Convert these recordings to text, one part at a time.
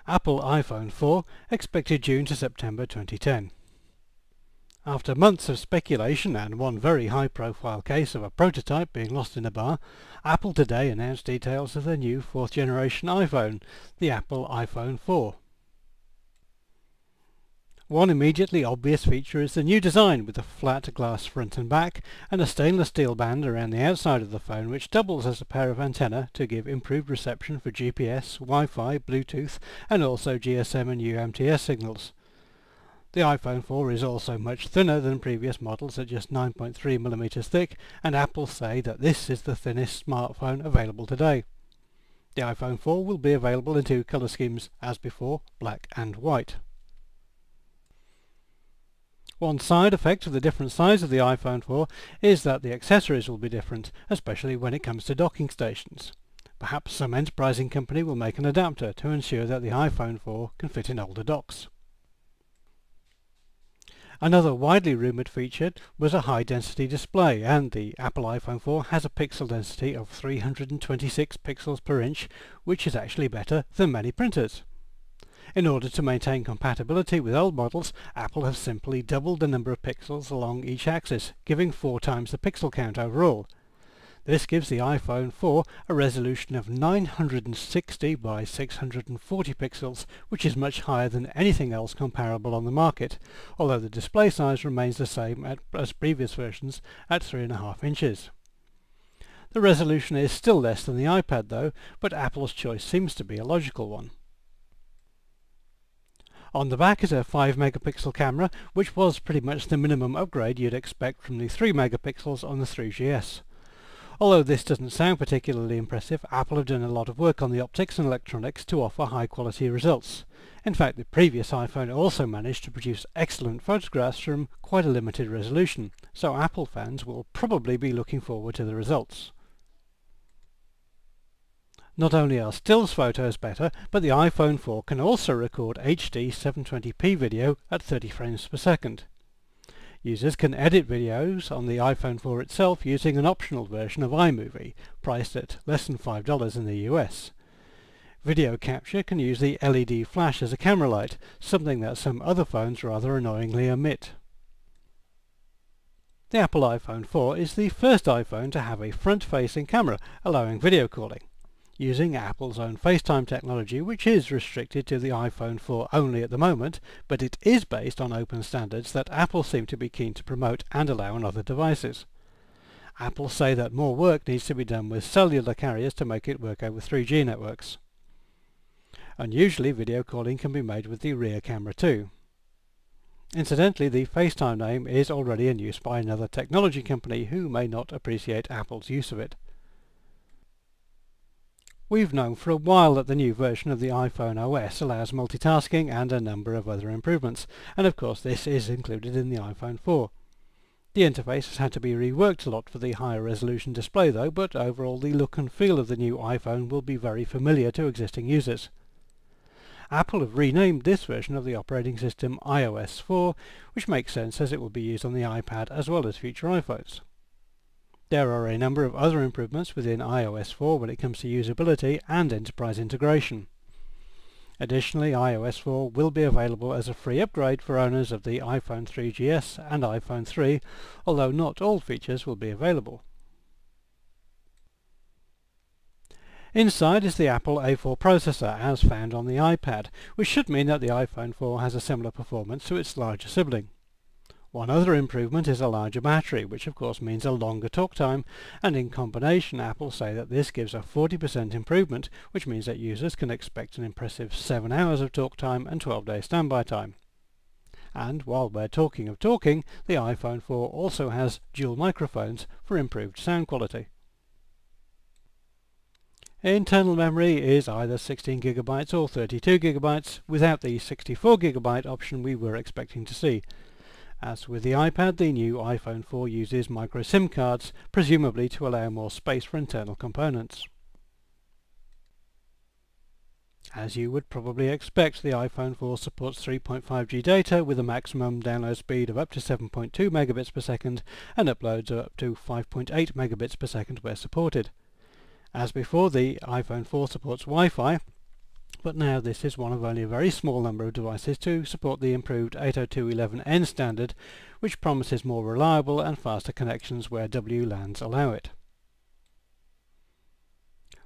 Apple iPhone 4 expected June to September 2010. After months of speculation and one very high-profile case of a prototype being lost in a bar, Apple today announced details of their new 4th generation iPhone, the Apple iPhone 4. One immediately obvious feature is the new design with a flat glass front and back and a stainless steel band around the outside of the phone which doubles as a pair of antennae to give improved reception for GPS, Wi-Fi, Bluetooth and also GSM and UMTS signals. The iPhone 4 is also much thinner than previous models at just 9.3mm thick, and Apple say that this is the thinnest smartphone available today. The iPhone 4 will be available in two colour schemes as before, black and white. One side effect of the different size of the iPhone 4 is that the accessories will be different, especially when it comes to docking stations. Perhaps some enterprising company will make an adapter to ensure that the iPhone 4 can fit in older docks. Another widely rumoured feature was a high-density display, and the Apple iPhone 4 has a pixel density of 326 pixels per inch, which is actually better than many printers. In order to maintain compatibility with old models, Apple have simply doubled the number of pixels along each axis, giving 4 times the pixel count overall. This gives the iPhone 4 a resolution of 960 by 640 pixels, which is much higher than anything else comparable on the market, although the display size remains the same as previous versions at 3.5 inches. The resolution is still less than the iPad though, but Apple's choice seems to be a logical one. On the back is a 5 megapixel camera, which was pretty much the minimum upgrade you'd expect from the 3 megapixels on the 3GS. Although this doesn't sound particularly impressive, Apple have done a lot of work on the optics and electronics to offer high quality results. In fact, the previous iPhone also managed to produce excellent photographs from quite a limited resolution, so Apple fans will probably be looking forward to the results. Not only are stills photos better, but the iPhone 4 can also record HD 720p video at 30 frames per second. Users can edit videos on the iPhone 4 itself using an optional version of iMovie, priced at less than $5 in the US. Video capture can use the LED flash as a camera light, something that some other phones rather annoyingly omit. The Apple iPhone 4 is the first iPhone to have a front-facing camera, allowing video calling, using Apple's own FaceTime technology, which is restricted to the iPhone 4 only at the moment, but it is based on open standards that Apple seem to be keen to promote and allow on other devices. Apple say that more work needs to be done with cellular carriers to make it work over 3G networks. Unusually, video calling can be made with the rear camera too. Incidentally, the FaceTime name is already in use by another technology company who may not appreciate Apple's use of it. We've known for a while that the new version of the iPhone OS allows multitasking and a number of other improvements, and of course this is included in the iPhone 4. The interface has had to be reworked a lot for the higher resolution display though, but overall the look and feel of the new iPhone will be very familiar to existing users. Apple have renamed this version of the operating system iOS 4, which makes sense as it will be used on the iPad as well as future iPhones. There are a number of other improvements within iOS 4 when it comes to usability and enterprise integration. Additionally, iOS 4 will be available as a free upgrade for owners of the iPhone 3GS and iPhone 3, although not all features will be available. Inside is the Apple A4 processor as found on the iPad, which should mean that the iPhone 4 has a similar performance to its larger sibling. One other improvement is a larger battery, which of course means a longer talk time, and in combination Apple say that this gives a 40% improvement, which means that users can expect an impressive 7 hours of talk time and 12 days standby time. And while we're talking of talking, the iPhone 4 also has dual microphones for improved sound quality. Internal memory is either 16GB or 32GB, without the 64GB option we were expecting to see. As with the iPad, the new iPhone 4 uses micro SIM cards, presumably to allow more space for internal components. As you would probably expect, the iPhone 4 supports 3.5G data with a maximum download speed of up to 7.2 megabits per second and uploads up to 5.8 megabits per second where supported. As before, the iPhone 4 supports Wi-Fi, but now this is one of only a very small number of devices to support the improved 802.11n standard, which promises more reliable and faster connections where WLANs allow it.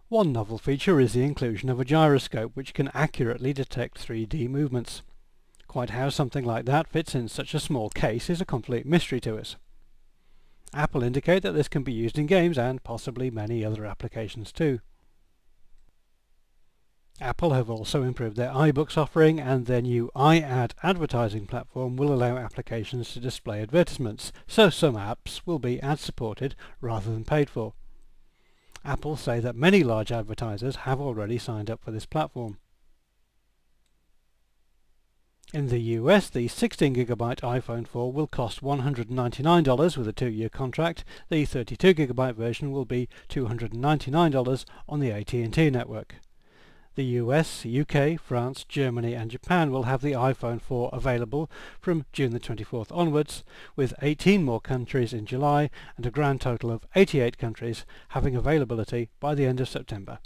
One novel feature is the inclusion of a gyroscope which can accurately detect 3D movements. Quite how something like that fits in such a small case is a complete mystery to us. Apple indicate that this can be used in games and possibly many other applications too. Apple have also improved their iBooks offering, and their new iAd advertising platform will allow applications to display advertisements, so some apps will be ad-supported rather than paid for. Apple say that many large advertisers have already signed up for this platform. In the US, the 16GB iPhone 4 will cost $199 with a 2-year contract. The 32GB version will be $299 on the AT&T network. The US, UK, France, Germany and Japan will have the iPhone 4 available from June the 24th onwards, with 18 more countries in July and a grand total of 88 countries having availability by the end of September.